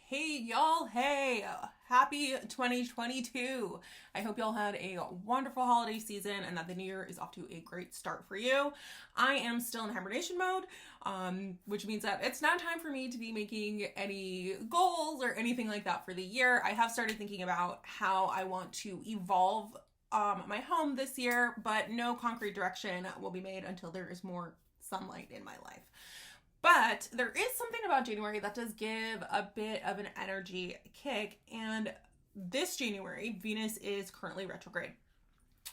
Hey y'all, hey, happy 2022. I hope y'all had a wonderful holiday season and that the new year is off to a great start for you. I am still in hibernation mode, which means that it's not time for me to be making any goals or anything like that for the year. I have started thinking about how I want to evolve my home this year, but no concrete direction will be made until there is more sunlight in my life. But there is something about January that does give a bit of an energy kick. And this January, Venus is currently retrograde,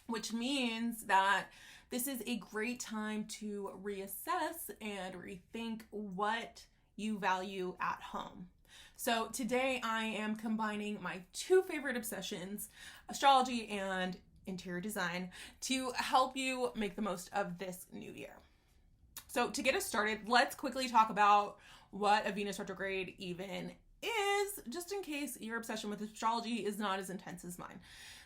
which means that this is a great time to reassess and rethink what you value at home. So today I am combining my two favorite obsessions, astrology and interior design, to help you make the most of this new year. So to get us started, let's quickly talk about what a Venus retrograde even is, just in case your obsession with astrology is not as intense as mine.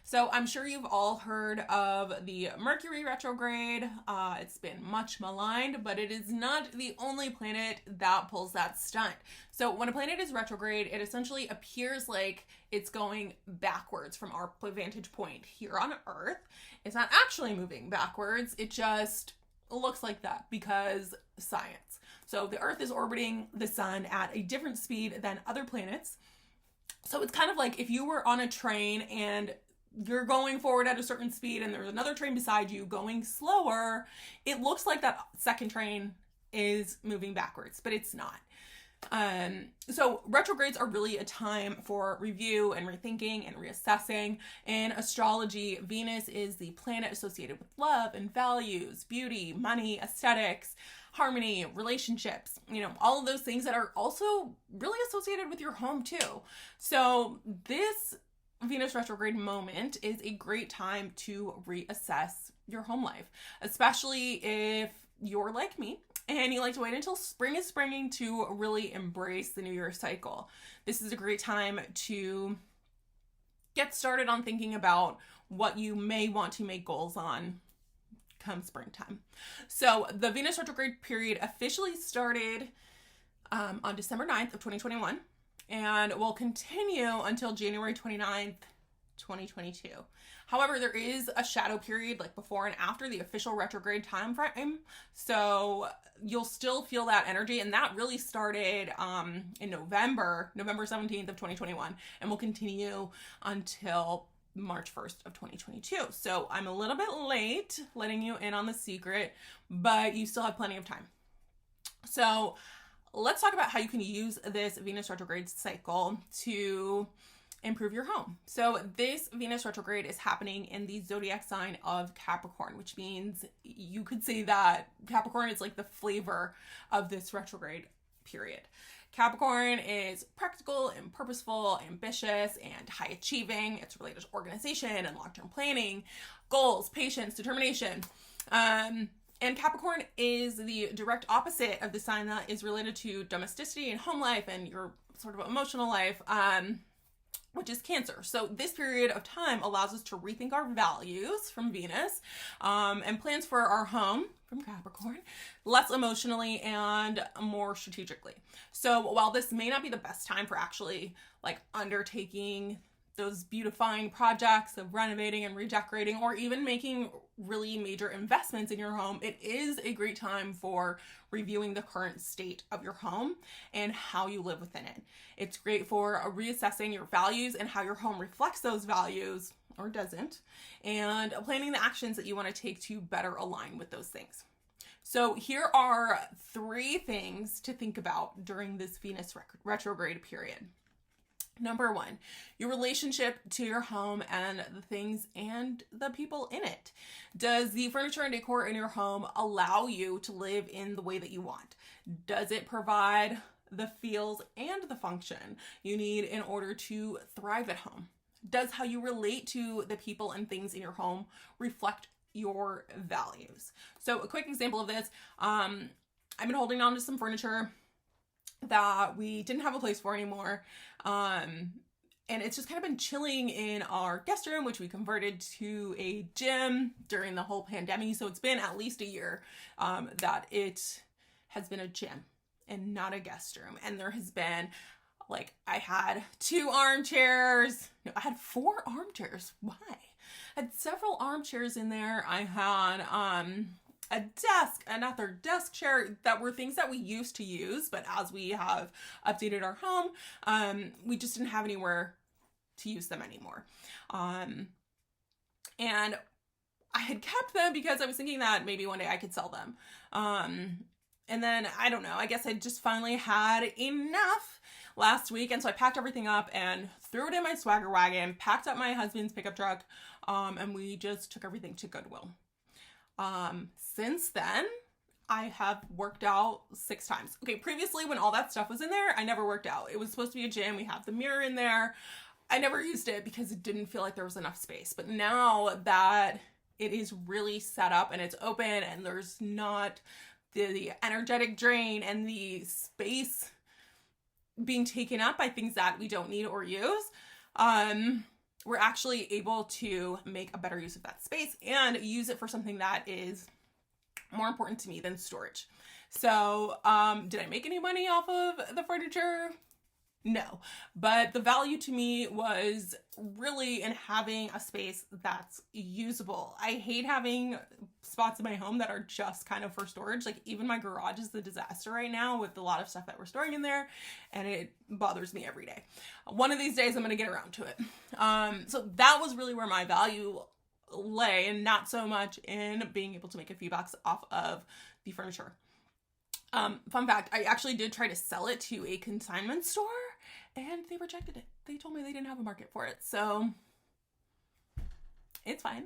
So I'm sure you've all heard of the Mercury retrograde. It's been much maligned, but it is not the only planet that pulls that stunt. So when a planet is retrograde, it essentially appears like it's going backwards from our vantage point here on Earth. It's not actually moving backwards. It just looks like that because science. So the Earth is orbiting the sun at a different speed than other planets. So it's kind of like if you were on a train and you're going forward at a certain speed and there's another train beside you going slower, it looks like that second train is moving backwards, but it's not. So retrogrades are really a time for review and rethinking and reassessing. In astrology, Venus is the planet associated with love and values, beauty, money, aesthetics, harmony, relationships, all of those things that are also really associated with your home too. So this Venus retrograde moment is a great time to reassess your home life, especially if you're like me and you like to wait until spring is springing to really embrace the New Year cycle. This is a great time to get started on thinking about what you may want to make goals on come springtime. So the Venus retrograde period officially started on December 9th of 2021 and will continue until January 29th, 2022. However, there is a shadow period like before and after the official retrograde time frame. So you'll still feel that energy. And that really started in November 17th of 2021 and will continue until March 1st of 2022. So I'm a little bit late letting you in on the secret, but you still have plenty of time. So let's talk about how you can use this Venus retrograde cycle to improve your home. So this Venus retrograde is happening in the zodiac sign of Capricorn, which means you could say that Capricorn is like the flavor of this retrograde period. Capricorn is practical and purposeful, ambitious, and high achieving. It's related to organization and long-term planning, goals, patience, determination. And Capricorn is the direct opposite of the sign that is related to domesticity and home life and your sort of emotional life, which is Cancer. So this period of time allows us to rethink our values from Venus and plans for our home from Capricorn, less emotionally and more strategically. So while this may not be the best time for actually undertaking those beautifying projects of renovating and redecorating or even making really major investments in your home, it is a great time for reviewing the current state of your home and how you live within it. It's great for reassessing your values and how your home reflects those values or doesn't, and planning the actions that you want to take to better align with those things. So here are 3 things to think about during this Venus retrograde period. Number 1, your relationship to your home and the things and the people in it. Does the furniture and decor in your home allow you to live in the way that you want? Does it provide the feels and the function you need in order to thrive at home? Does how you relate to the people and things in your home reflect your values? So a quick example of this, I've been holding on to some furniture that we didn't have a place for anymore. And it's just kind of been chilling in our guest room, which we converted to a gym during the whole pandemic. So it's been at least a year that it has been a gym and not a guest room. And there has been Like I had 2 armchairs. No, I had 4 armchairs. Why? I had several armchairs in there. I had a desk, another desk chair, that were things that we used to use, but as we have updated our home, we just didn't have anywhere to use them anymore. And I had kept them because I was thinking that maybe one day I could sell them. And then, I don't know, I guess I just finally had enough last week. And so I packed everything up and threw it in my swagger wagon, packed up my husband's pickup truck, and we just took everything to Goodwill. Since then, I have worked out 6 times. Okay, previously when all that stuff was in there, I never worked out. It was supposed to be a gym. We have the mirror in there. I never used it because it didn't feel like there was enough space. But now that it is really set up and it's open and there's not the energetic drain and the space being taken up by things that we don't need or use, we're actually able to make a better use of that space and use it for something that is more important to me than storage. So, did I make any money off of the furniture? No, but the value to me was really in having a space that's usable. I hate having spots in my home that are just kind of for storage. Like even my garage is the disaster right now with a lot of stuff that we're storing in there, and it bothers me every day. One of these days I'm going to get around to it. So that was really where my value lay, and not so much in being able to make a few bucks off of the furniture. Fun fact, I actually did try to sell it to a consignment store and they rejected it. They told me they didn't have a market for it. So it's fine.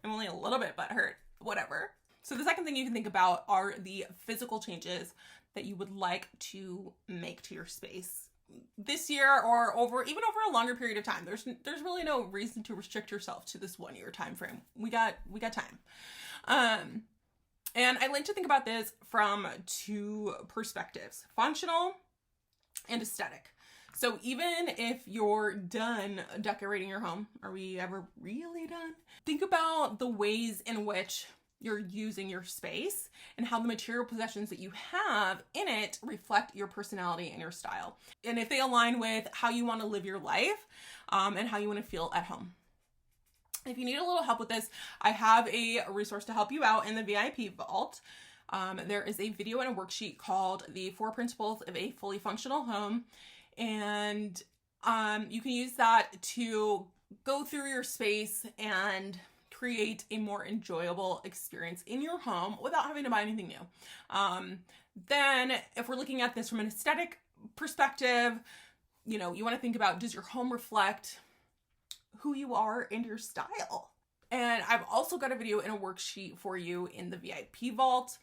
I'm only a little bit butthurt, whatever. So the second thing you can think about are the physical changes that you would like to make to your space this year or even over a longer period of time. There's really no reason to restrict yourself to this 1 year time frame. We got time. And I like to think about this from 2 perspectives, functional and aesthetic. So even if you're done decorating your home, are we ever really done? Think about the ways in which you're using your space and how the material possessions that you have in it reflect your personality and your style. And if they align with how you want to live your life, and how you want to feel at home. If you need a little help with this, I have a resource to help you out in the VIP vault. There is a video and a worksheet called The 4 Principles of a Fully Functional Home. And you can use that to go through your space and create a more enjoyable experience in your home without having to buy anything new. Then if we're looking at this from an aesthetic perspective, you want to think about, does your home reflect who you are and your style? And I've also got a video and a worksheet for you in the VIP vault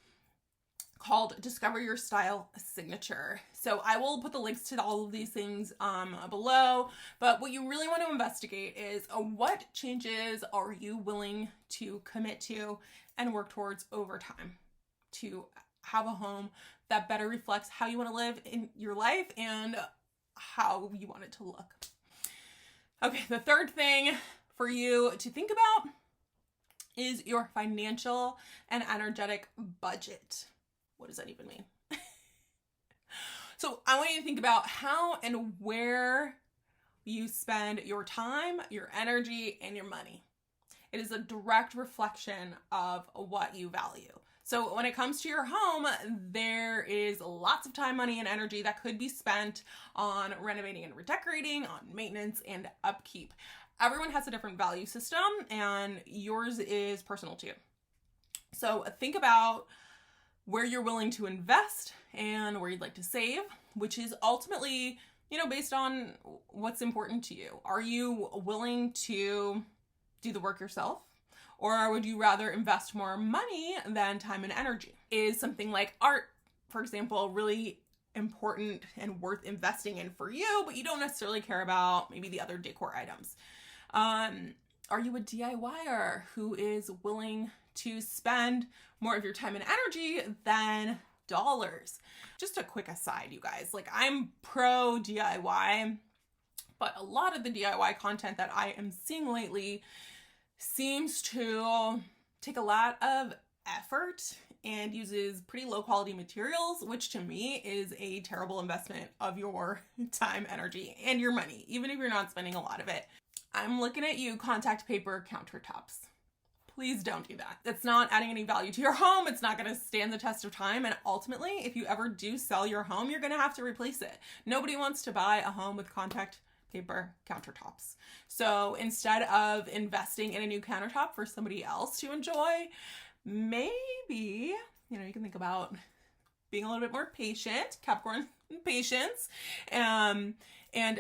called Discover Your Style Signature. So I will put the links to all of these things below, but what you really want to investigate is what changes are you willing to commit to and work towards over time to have a home that better reflects how you want to live in your life and how you want it to look. Okay, the third thing for you to think about is your financial and energetic budget. What does that even mean? So I want you to think about how and where you spend your time, your energy, and your money. It is a direct reflection of what you value. So when it comes to your home, there is lots of time, money, and energy that could be spent on renovating and redecorating, on maintenance and upkeep. Everyone has a different value system, and yours is personal to you. So think about where you're willing to invest and where you'd like to save, which is ultimately, based on what's important to you. Are you willing to do the work yourself? Or would you rather invest more money than time and energy? Is something like art, for example, really important and worth investing in for you, but you don't necessarily care about maybe the other decor items? Are you a DIYer who is willing to spend more of your time and energy than dollars? Just a quick aside, you guys, I'm pro DIY, but a lot of the DIY content that I am seeing lately seems to take a lot of effort and uses pretty low quality materials, which to me is a terrible investment of your time, energy, and your money, even if you're not spending a lot of it. I'm looking at you, contact paper countertops. Please don't do that. It's not adding any value to your home. It's not going to stand the test of time. And ultimately, if you ever do sell your home, you're going to have to replace it. Nobody wants to buy a home with contact paper countertops. So instead of investing in a new countertop for somebody else to enjoy, maybe, you can think about being a little bit more patient, Capricorn patience, and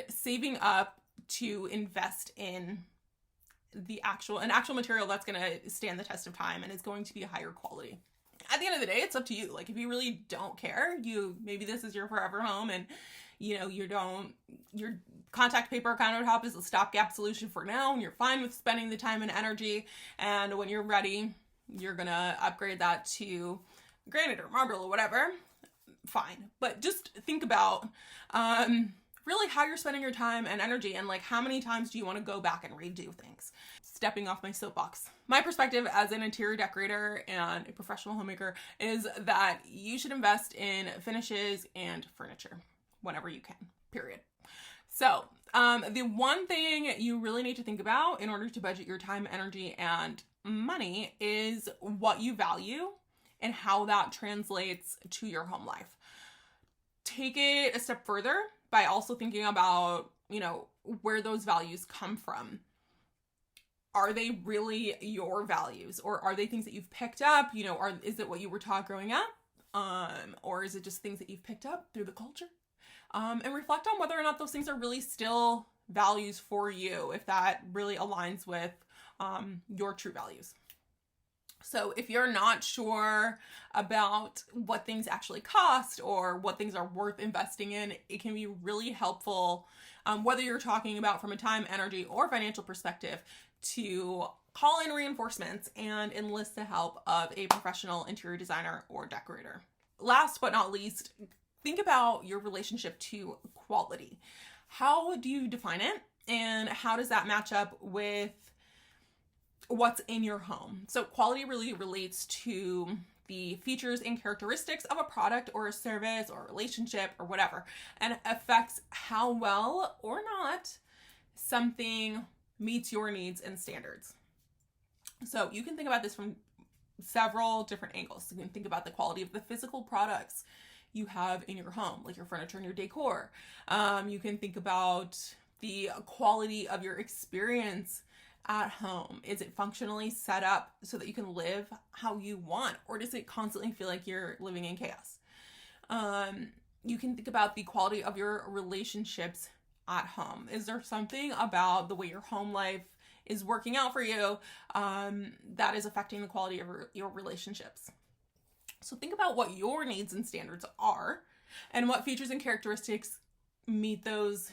saving up to invest in an actual material that's going to stand the test of time and is going to be a higher quality. At the end of the day, it's up to you. Like, if you really don't care, maybe this is your forever home, and your contact paper countertop is a stopgap solution for now, and you're fine with spending the time and energy, and when you're ready, you're gonna upgrade that to granite or marble or whatever, fine. But just think about really how you're spending your time and energy, and like how many times do you want to go back and redo things. Stepping off my soapbox. My perspective as an interior decorator and a professional homemaker is that you should invest in finishes and furniture whenever you can, period. So the one thing you really need to think about in order to budget your time, energy, and money is what you value and how that translates to your home life. Take it a step further by also thinking about, where those values come from. Are they really your values, or are they things that you've picked up? Is it what you were taught growing up? Or is it just things that you've picked up through the culture? And reflect on whether or not those things are really still values for you, if that really aligns with your true values. So if you're not sure about what things actually cost or what things are worth investing in, it can be really helpful, whether you're talking about from a time, energy, or financial perspective, to call in reinforcements and enlist the help of a professional interior designer or decorator. Last but not least, think about your relationship to quality. How do you define it, and how does that match up with what's in your home? So quality really relates to the features and characteristics of a product or a service or a relationship or whatever, and affects how well or not something meets your needs and standards. So you can think about this from several different angles. You can think about the quality of the physical products you have in your home, like your furniture and your decor. You can think about the quality of your experience at home. Is it functionally set up so that you can live how you want, or does it constantly feel like you're living in chaos? You can think about the quality of your relationships at home. Is there something about the way your home life is working out for you that is affecting the quality of your relationships? So think about what your needs and standards are, and what features and characteristics meet those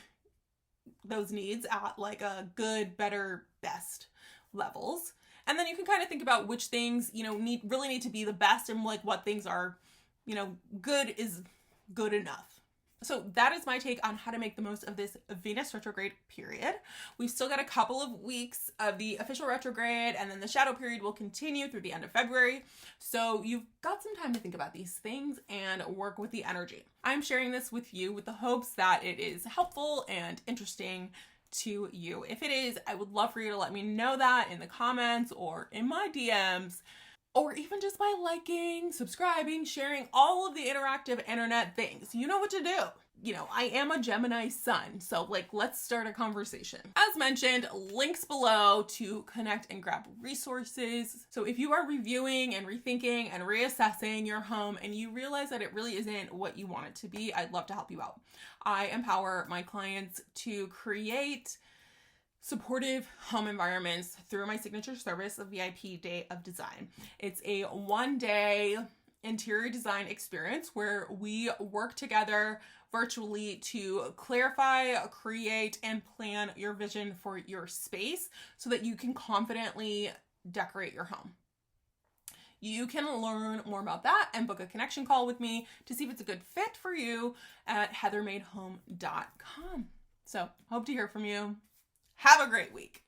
needs at like a good, better, best levels. And then you can kind of think about which things, really need to be the best, and like what things are, good is good enough. So that is my take on how to make the most of this Venus retrograde period. We've still got a couple of weeks of the official retrograde, and then the shadow period will continue through the end of February. So you've got some time to think about these things and work with the energy. I'm sharing this with you with the hopes that it is helpful and interesting to you. If it is, I would love for you to let me know that in the comments or in my DMs, or even just by liking, subscribing, sharing, all of the interactive internet things. You know what to do. I am a Gemini sun, so let's start a conversation. As mentioned, links below to connect and grab resources. So if you are reviewing and rethinking and reassessing your home and you realize that it really isn't what you want it to be, I'd love to help you out. I empower my clients to create supportive home environments through my signature service, the VIP Day of Design. It's a one-day interior design experience where we work together virtually to clarify, create, and plan your vision for your space so that you can confidently decorate your home. You can learn more about that and book a connection call with me to see if it's a good fit for you at heathermadehome.com. So, hope to hear from you. Have a great week.